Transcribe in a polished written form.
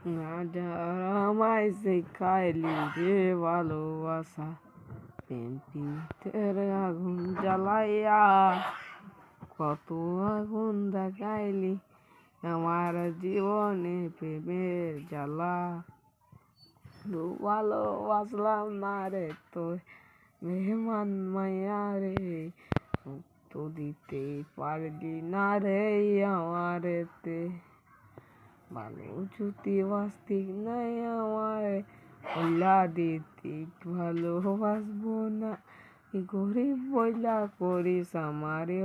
না যারা আমায় শেখায়লি রে ভালোবাসা, প্রেম প্রীতের আগুন জ্বালাইয়া কত আগুন দেখাইলি আমার জীবনে প্রেমের জ্বালা। ভালোবাসলাম না রে তোর মেহমান মাইয়া রে, তো দিতে পারলি না রে আমারেতে, ভালো যদি বাসতি নাই আমারে বইলা দিতি ভালোবাসবো না, গরিব বইলা করিস আমারে